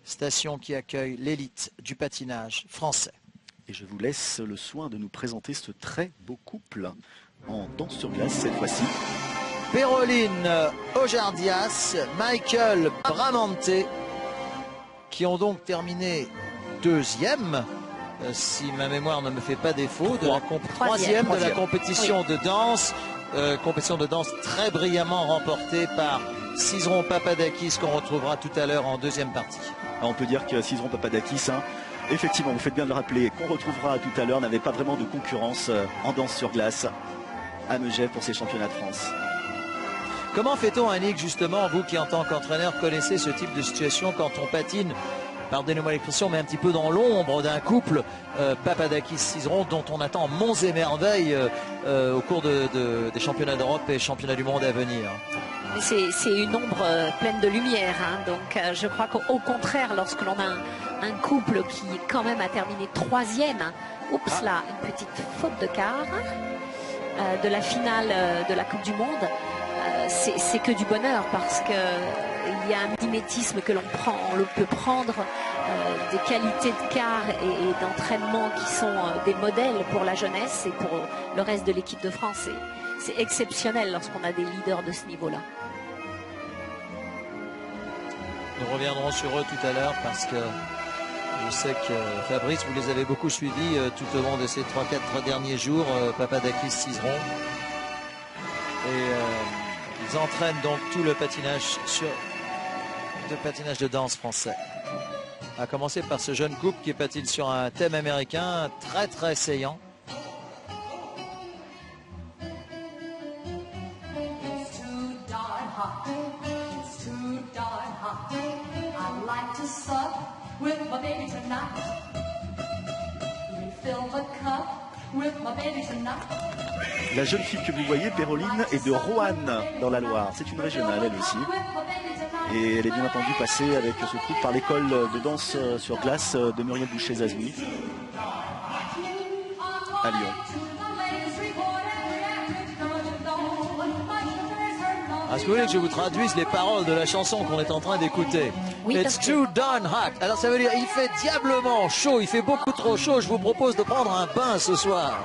station qui accueille l'élite du patinage français. Et je vous laisse le soin de nous présenter ce très beau couple en danse sur glace cette fois-ci. Péroline Ojardias, Michael Bramante, qui ont donc terminé deuxième, si ma mémoire ne me fait pas défaut, de la troisième de la compétition de danse. Compétition de danse très brillamment remportée par Cizeron Papadakis, qu'on retrouvera tout à l'heure en deuxième partie. On peut dire que Cizeron Papadakis, effectivement, vous faites bien de le rappeler, qu'on retrouvera tout à l'heure, n'avait pas vraiment de concurrence en danse sur glace à Megève pour ces championnats de France. Comment fait-on, Annick, justement, vous qui en tant qu'entraîneur connaissez ce type de situation quand on patine, pardonnez-moi l'expression, mais un petit peu dans l'ombre d'un couple Papadakis-Cizeron dont on attend monts et merveilles au cours des championnats d'Europe et championnats du monde à venir? C'est une ombre pleine de lumière, donc je crois qu'au contraire, lorsque l'on a un couple qui quand même a terminé troisième, oups là, une petite faute de quart de la finale de la Coupe du Monde, c'est que du bonheur, parce qu'il y a un mimétisme que l'on peut prendre, des qualités de quart et d'entraînement qui sont des modèles pour la jeunesse et pour le reste de l'équipe de France. C'est exceptionnel lorsqu'on a des leaders de ce niveau-là. Nous reviendrons sur eux tout à l'heure parce que je sais que Fabrice, vous les avez beaucoup suivis tout au long de ces 3-4 derniers jours, Papadakis, Cizeron. Et ils entraînent donc tout le patinage de danse français. À commencer par ce jeune couple qui patine sur un thème américain très très saillant. La jeune fille que vous voyez, Péroline, est de Roanne dans la Loire. C'est une régionale, elle aussi. Et elle est bien entendu passée avec ce couple par l'école de danse sur glace de Muriel Boucher-Zazoui à Lyon. Est-ce que vous voulez que je vous traduise les paroles de la chanson qu'on est en train d'écouter? Oui, It's too darn hot. Alors ça veut dire il fait diablement chaud, il fait beaucoup trop chaud. Je vous propose de prendre un bain ce soir.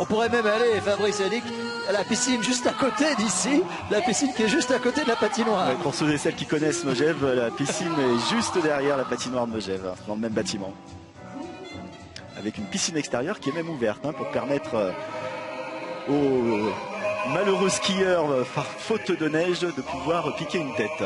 On pourrait même aller, Fabrice a dit, à la piscine juste à côté d'ici, la piscine qui est juste à côté de la patinoire. Ouais, pour ceux et celles qui connaissent Megève, la piscine est juste derrière la patinoire de Megève, dans le même bâtiment. Avec une piscine extérieure qui est même ouverte pour permettre aux malheureux skieurs, faute de neige, de pouvoir piquer une tête.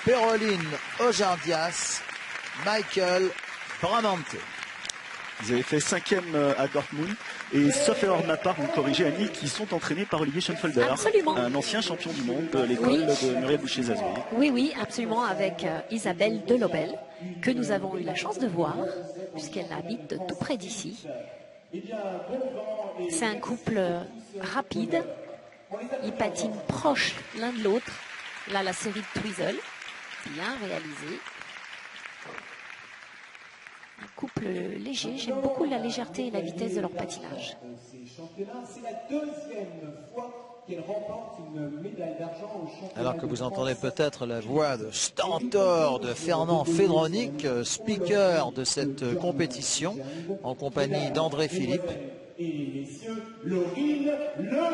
Péroline Ojardias, Michael Bramante. Ils avaient fait 5e à Dortmund. Et sauf erreur de ma part, vous me corrigez, Annie, qui sont entraînés par Olivier Schoenfelder, absolument, un ancien champion du monde de l'école de Muriel Boucher-Zazoui. Oui, absolument, avec Isabelle Delobel, que nous avons eu la chance de voir, puisqu'elle habite tout près d'ici. C'est un couple rapide, ils patinent proches l'un de l'autre. Là, la série de Twizzle, bien réalisée. Un couple léger, j'aime beaucoup la légèreté et la vitesse de leur patinage. C'est la deuxième fois qu'elle remporte une médaille d'argent au championnat. Alors que vous entendez peut-être la voix de Stentor, de Fernand Fédronic, speaker de cette compétition, en compagnie d'André Philippe. et messieurs, Laurine Le